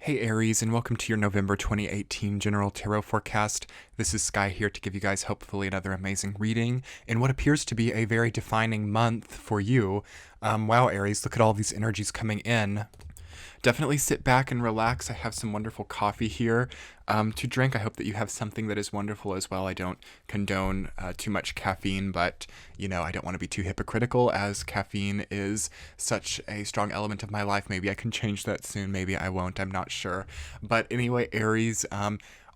Hey Aries, and welcome to your November 2018 General Tarot Forecast. This is Sky here to give you guys hopefully another amazing reading in what appears to be a very defining month for you. Wow, Aries, look at all these energies coming in. Definitely sit back and relax. I have some wonderful coffee here to drink. I hope that you have something that is wonderful as well. I don't condone too much caffeine, but I don't want to be too hypocritical as caffeine is such a strong element of my life. Maybe I can change that soon. Maybe I won't. I'm not sure. But anyway, Aries,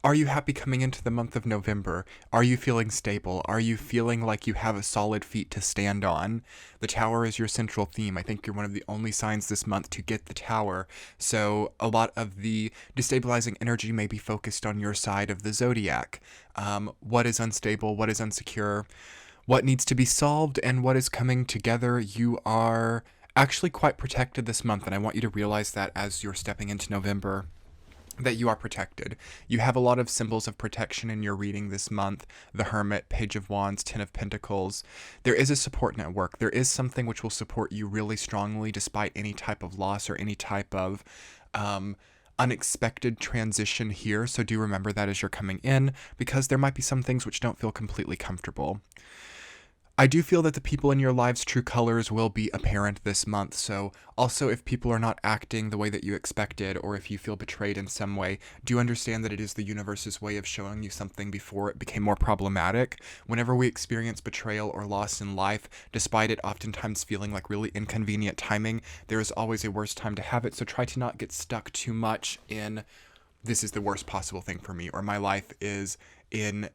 are you happy coming into the month of November? Are you feeling stable? Are you feeling like you have a solid feet to stand on? The Tower is your central theme. I think you're one of the only signs this month to get the Tower. So a lot of the destabilizing energy may be focused on your side of the zodiac. What is unstable? What is insecure? What needs to be solved? And what is coming together? You are actually quite protected this month, and I want you to realize that as you're stepping into November, that you are protected. You have a lot of symbols of protection in your reading this month. The Hermit, Page of Wands, Ten of Pentacles. There is a support network. There is something which will support you really strongly despite any type of loss or any type of unexpected transition here. So do remember that as you're coming in, because there might be some things which don't feel completely comfortable. I do feel that the people in your lives' true colors will be apparent this month, so also if people are not acting the way that you expected, or if you feel betrayed in some way, do understand that it is the universe's way of showing you something before it became more problematic. Whenever we experience betrayal or loss in life, despite it oftentimes feeling like really inconvenient timing, there is always a worse time to have it, so try to not get stuck too much in, this is the worst possible thing for me, or my life is in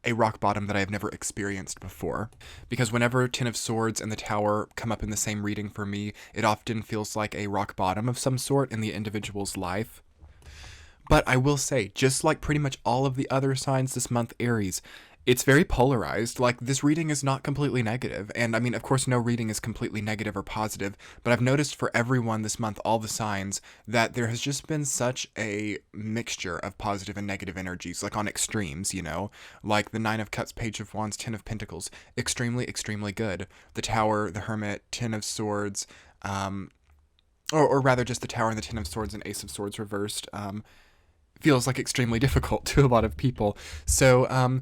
a rock bottom that I have never experienced before. Because whenever Ten of Swords and the Tower come up in the same reading for me, it often feels like a rock bottom of some sort in the individual's life. But I will say, just like pretty much all of the other signs this month, Aries, it's very polarized. Like, this reading is not completely negative. And I mean, of course, no reading is completely negative or positive, but I've noticed for everyone this month, all the signs, that there has just been such a mixture of positive and negative energies, like on extremes, like the Nine of Cups, Page of Wands, Ten of Pentacles, extremely, extremely good. The Tower, the Hermit, Ten of Swords, or rather just the Tower and the Ten of Swords and Ace of Swords reversed, feels like extremely difficult to a lot of people. So,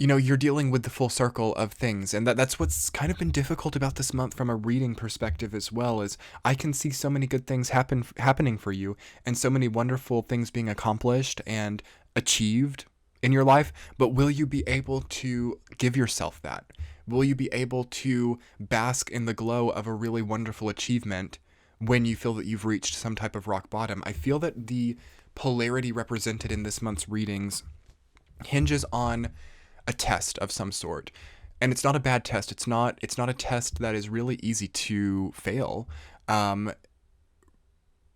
you're dealing with the full circle of things, and that's what's kind of been difficult about this month from a reading perspective as well, is I can see so many good things happening for you, and so many wonderful things being accomplished and achieved in your life, but will you be able to give yourself that? Will you be able to bask in the glow of a really wonderful achievement when you feel that you've reached some type of rock bottom? I feel that the polarity represented in this month's readings hinges on a test of some sort, and it's not a bad test. It's not a test that is really easy to fail.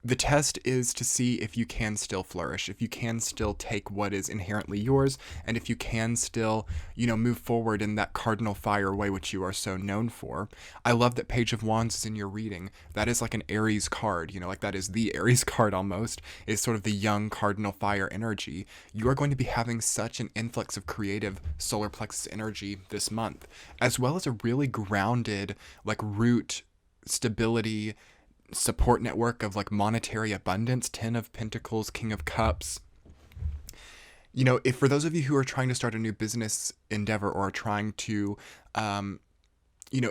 The test is to see if you can still flourish, if you can still take what is inherently yours, and if you can still, move forward in that cardinal fire way which you are so known for. I love that Page of Wands is in your reading. That is like an Aries card, like that is the Aries card almost, is sort of the young cardinal fire energy. You are going to be having such an influx of creative solar plexus energy this month, as well as a really grounded, like root stability, support network of like monetary abundance. Ten of Pentacles, King of Cups. If for those of you who are trying to start a new business endeavor or are trying to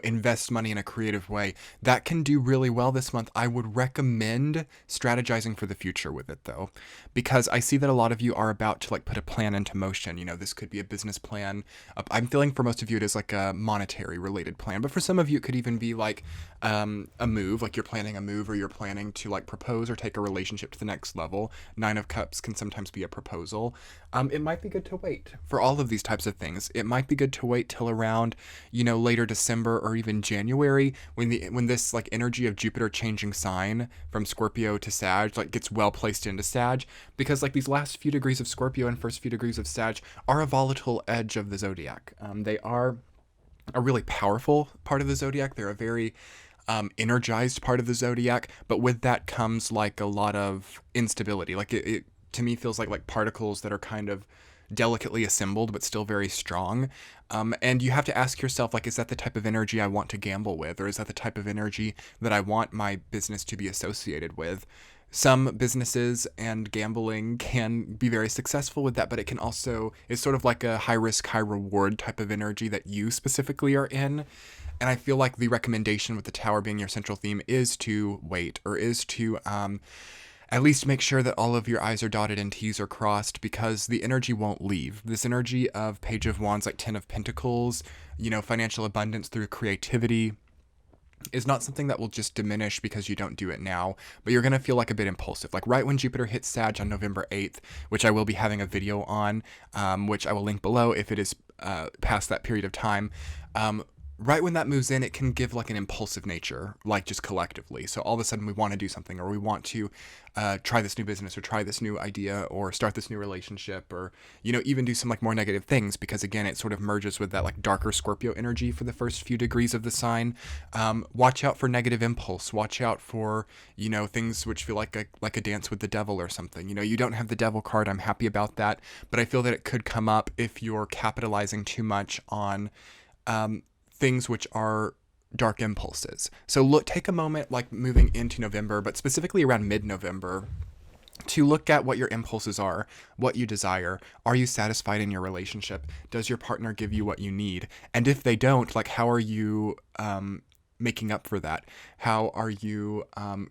invest money in a creative way, that can do really well this month. I would recommend strategizing for the future with it though, because I see that a lot of you are about to like put a plan into motion. This could be a business plan. I'm feeling for most of you it is like a monetary related plan, but for some of you it could even be like a move, like you're planning a move, or you're planning to like propose or take a relationship to the next level. Nine of Cups can sometimes be a proposal. It might be good to wait for all of these types of things. It might be good to wait till around, later December or even January, when this like energy of Jupiter changing sign from Scorpio to Sag like gets well placed into Sag, because like these last few degrees of Scorpio and first few degrees of Sag are a volatile edge of the zodiac. They are a really powerful part of the zodiac. They're a very energized part of the zodiac, but with that comes like a lot of instability. Like it to me feels like particles that are kind of delicately assembled but still very strong, and you have to ask yourself, like, is that the type of energy I want to gamble with, or is that the type of energy that I want my business to be associated with? Some businesses and gambling can be very successful with that, but it can also, it's sort of like a high risk, high reward type of energy that you specifically are in. And I feel like the recommendation with the tower being your central theme is to wait, or is to at least make sure that all of your I's are dotted and T's are crossed, because the energy won't leave. This energy of Page of Wands, like Ten of Pentacles, financial abundance through creativity, is not something that will just diminish because you don't do it now, but you're going to feel like a bit impulsive. Like right when Jupiter hits Sag on November 8th, which I will be having a video on, which I will link below if it is past that period of time. Right when that moves in, it can give like an impulsive nature, like just collectively. So all of a sudden we want to do something, or we want to try this new business, or try this new idea, or start this new relationship, or, even do some like more negative things, because again, it sort of merges with that like darker Scorpio energy for the first few degrees of the sign. Watch out for negative impulse. Watch out for, things which feel like a dance with the devil or something. You don't have the devil card. I'm happy about that. But I feel that it could come up if you're capitalizing too much on things which are dark impulses. So take a moment, like moving into November, but specifically around mid-November, to look at what your impulses are, what you desire. Are you satisfied in your relationship? Does your partner give you what you need? And if they don't, like, how are you making up for that? How are you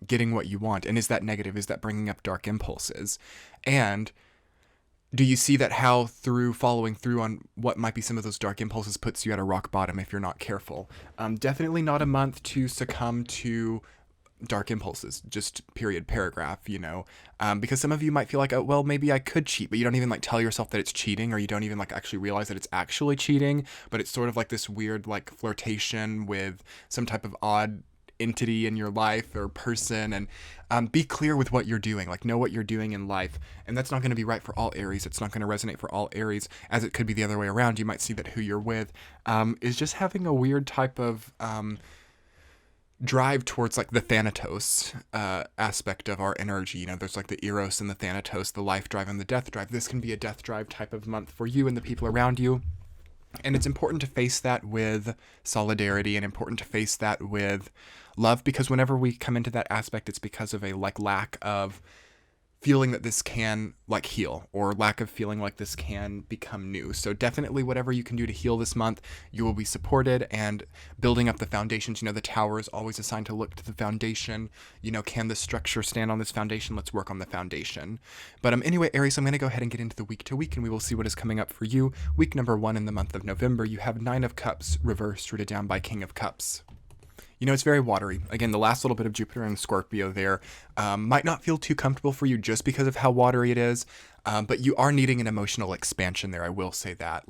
getting what you want? And is that negative? Is that bringing up dark impulses? And do you see that how through following through on what might be some of those dark impulses puts you at a rock bottom if you're not careful? Definitely not a month to succumb to dark impulses, just period, paragraph, because some of you might feel like, oh, well, maybe I could cheat, but you don't even like tell yourself that it's cheating, or you don't even like actually realize that it's actually cheating, but it's sort of like this weird like flirtation with some type of odd entity in your life or person. And be clear with what you're doing, like know what you're doing in life. And that's not going to be right for all Aries. It's not going to resonate for all Aries, as it could be the other way around. You might see that who you're with is just having a weird type of drive towards like the Thanatos aspect of our energy. There's like the Eros and the Thanatos, the life drive and the death drive. This can be a death drive type of month for you and the people around you. And it's important to face that with solidarity, and important to face that with love, because whenever we come into that aspect, it's because of a like lack of feeling that this can like heal, or lack of feeling like this can become new. So definitely whatever you can do to heal this month, you will be supported, and building up the foundations. The tower is always assigned to look to the foundation. Can the structure stand on this foundation? Let's work on the foundation. But anyway, Aries, I'm going to go ahead and get into the week to week, and we will see what is coming up for you. Week number 1 in the month of November, you have 9 of Cups reversed, rooted down by King of Cups. It's very watery. Again, the last little bit of Jupiter and Scorpio there might not feel too comfortable for you just because of how watery it is, but you are needing an emotional expansion there. I will say that.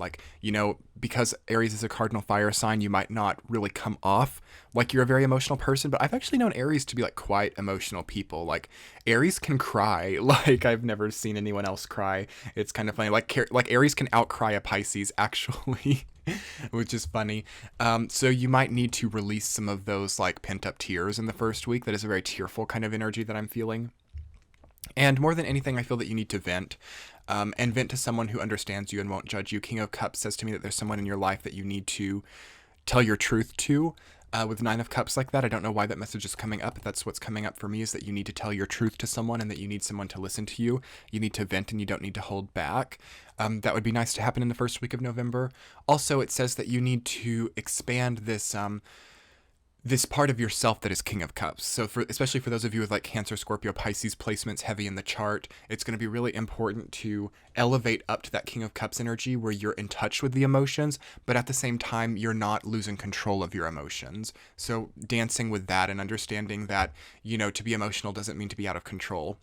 Because Aries is a cardinal fire sign, you might not really come off like you're a very emotional person, but I've actually known Aries to be like quite emotional people. Like Aries can cry like I've never seen anyone else cry. It's kind of funny. Like Aries can outcry a Pisces, actually. Which is funny. So you might need to release some of those like pent up tears in the first week. That is a very tearful kind of energy that I'm feeling. And more than anything, I feel that you need to vent. And vent to someone who understands you and won't judge you. King of Cups says to me that there's someone in your life that you need to tell your truth to. With 9 of Cups like that, I don't know why that message is coming up. That's what's coming up for me, is that you need to tell your truth to someone, and that you need someone to listen to you. You need to vent, and you don't need to hold back. That would be nice to happen in the first week of November. Also, it says that you need to expand this part of yourself that is King of Cups. So especially for those of you with like Cancer, Scorpio, Pisces placements heavy in the chart, it's going to be really important to elevate up to that King of Cups energy where you're in touch with the emotions, but at the same time, you're not losing control of your emotions. So dancing with that and understanding that, to be emotional doesn't mean to be out of control.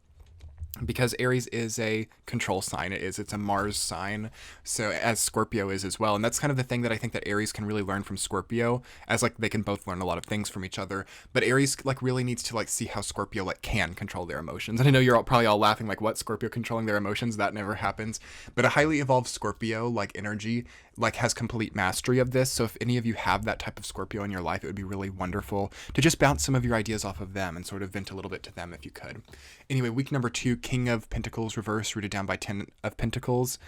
Because Aries is a control sign. It's a Mars sign, so as Scorpio is as well. And that's kind of the thing that I think that Aries can really learn from Scorpio, as like they can both learn a lot of things from each other. But Aries like really needs to like see how Scorpio like can control their emotions. And I know you're probably all laughing like, what, Scorpio controlling their emotions? That never happens. But a highly evolved Scorpio like energy like has complete mastery of this. So if any of you have that type of Scorpio in your life, it would be really wonderful to just bounce some of your ideas off of them and sort of vent a little bit to them if you could. Anyway, week number 2, King of Pentacles reversed, rooted down by 10 of Pentacles.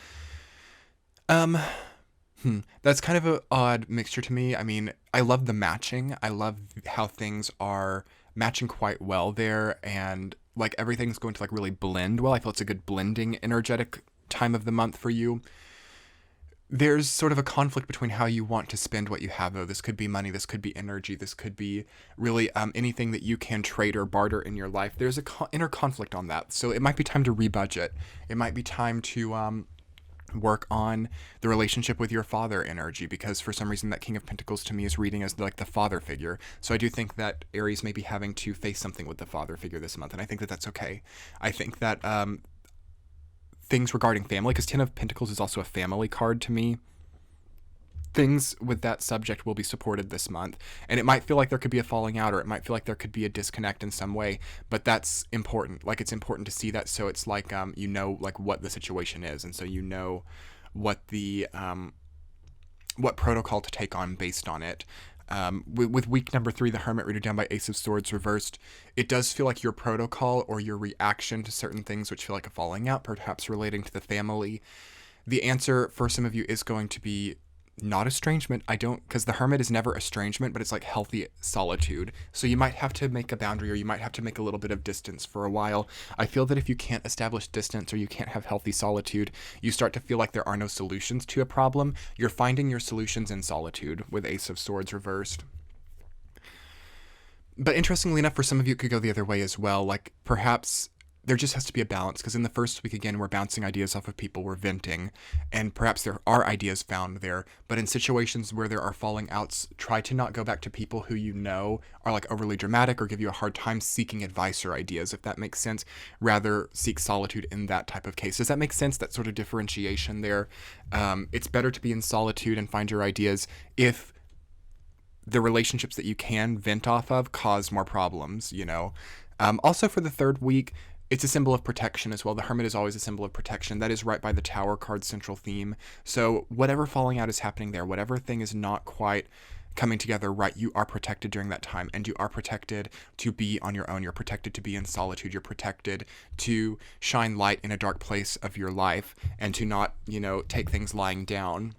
That's kind of an odd mixture to me. I mean, I love the matching. I love how things are matching quite well there, and like everything's going to like really blend well. I feel it's a good blending energetic time of the month for you. There's sort of a conflict between how you want to spend what you have, though. This could be money, this could be energy, this could be really anything that you can trade or barter in your life. There's a inner conflict on that. So it might be time to rebudget. It might be time to work on the relationship with your father energy, because for some reason that King of Pentacles to me is reading as like the father figure. So I do think that Aries may be having to face something with the father figure this month, and I think that that's okay. I think that things regarding family, because Ten of Pentacles is also a family card to me, things with that subject will be supported this month. And it might feel like there could be a falling out, or it might feel like there could be a disconnect in some way, but that's important. Like, it's important to see that, so it's like you know, like, what the situation is, and so you know what the what protocol to take on based on it. With week number 3, the Hermit, reader down by Ace of Swords reversed, it does feel like your protocol or your reaction to certain things which feel like a falling out, perhaps relating to the family. The answer for some of you is going to be not estrangement. Because the Hermit is never estrangement, but it's like healthy solitude. So you might have to make a boundary, or you might have to make a little bit of distance for a while. I feel that if you can't establish distance, or you can't have healthy solitude, you start to feel like there are no solutions to a problem. You're finding your solutions in solitude with Ace of Swords reversed. But interestingly enough, for some of you, it could go the other way as well. Like, perhaps there just has to be a balance, because in the first week, again, we're bouncing ideas off of people, we're venting, and perhaps there are ideas found there, but in situations where there are falling outs, try to not go back to people who you know are like overly dramatic or give you a hard time seeking advice or ideas, if that makes sense. Rather seek solitude in that type of case. Does that make sense, that sort of differentiation there? It's better to be in solitude and find your ideas if the relationships that you can vent off of cause more problems, you know? Also, for the third week, it's a symbol of protection as well. The Hermit is always a symbol of protection. That is right by the Tower card's central theme. So whatever falling out is happening there, whatever thing is not quite coming together right, you are protected during that time, and you are protected to be on your own. You're protected to be in solitude. You're protected to shine light in a dark place of your life, and to not, you know, take things lying down.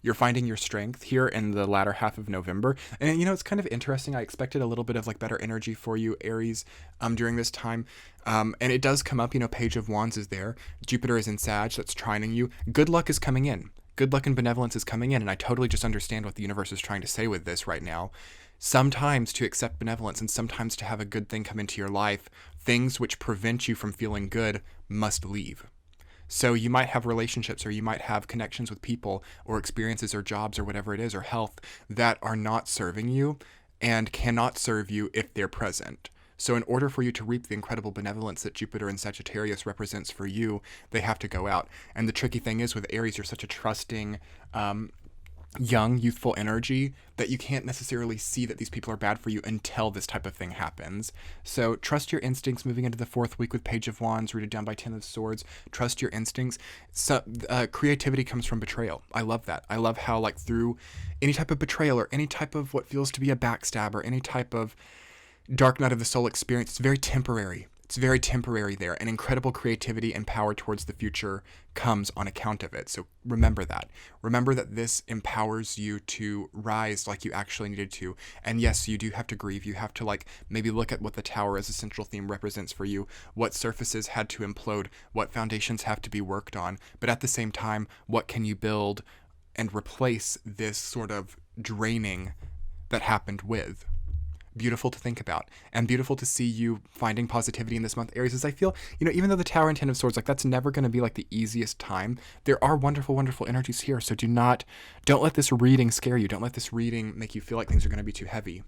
You're finding your strength here in the latter half of November. And, you know, it's kind of interesting. I expected a little bit of like better energy for you, Aries, during this time. And it does come up, you know, Page of Wands is there. Jupiter is in Sag, that's trining you. Good luck is coming in. Good luck and benevolence is coming in. And I totally just understand what the universe is trying to say with this right now. Sometimes to accept benevolence, and sometimes to have a good thing come into your life, things which prevent you from feeling good must leave. So you might have relationships, or you might have connections with people, or experiences, or jobs, or whatever it is, or health, that are not serving you and cannot serve you if they're present. So in order for you to reap the incredible benevolence that Jupiter and Sagittarius represents for you, they have to go out. And the tricky thing is, with Aries, you're such a trusting, young, youthful energy that you can't necessarily see that these people are bad for you until this type of thing happens. So trust your instincts moving into the fourth week with Page of Wands, rooted down by Ten of Swords. Trust your instincts. So, creativity comes from betrayal. I love that. I love how, like, through any type of betrayal, or any type of what feels to be a backstab, or any type of dark night of the soul experience, it's very temporary. It's very temporary there, and incredible creativity and power towards the future comes on account of it. So remember that. Remember that this empowers you to rise like you actually needed to. And yes, you do have to grieve. You have to, like, maybe look at what the Tower as a central theme represents for you, what surfaces had to implode, what foundations have to be worked on. But at the same time, what can you build and replace this sort of draining that happened with? Beautiful to think about, and beautiful to see you finding positivity in this month, Aries. As I feel, you know, even though the Tower and Ten of Swords, like, that's never going to be like the easiest time, there are wonderful, wonderful energies here. So don't let this reading scare you. Don't let this reading make you feel like things are going to be too heavy.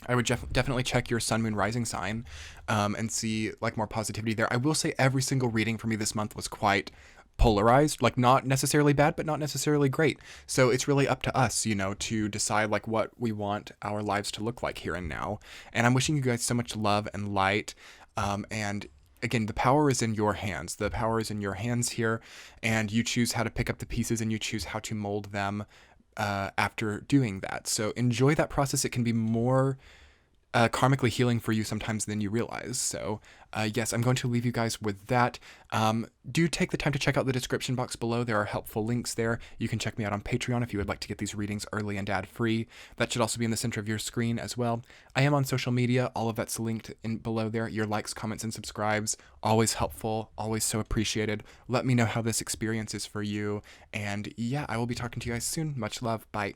I would definitely check your sun, moon, rising sign, and see like more positivity there. I will say every single reading for me this month was quite polarized, like not necessarily bad, but not necessarily great. So it's really up to us, you know, to decide like what we want our lives to look like here and now. And I'm wishing you guys so much love and light. And again, the power is in your hands. The power is in your hands here, and you choose how to pick up the pieces, and you choose how to mold them after doing that. So enjoy that process. It can be more karmically healing for you sometimes than you realize. So Yes, I'm going to leave you guys with that. Do take the time to check out the description box below. There are helpful links there. You can check me out on Patreon if you would like to get these readings early and ad-free. That should also be in the center of your screen as well. I am on social media. All of that's linked in below there. Your likes, comments, and subscribes, always helpful, always so appreciated. Let me know how this experience is for you. And yeah, I will be talking to you guys soon. Much love. Bye.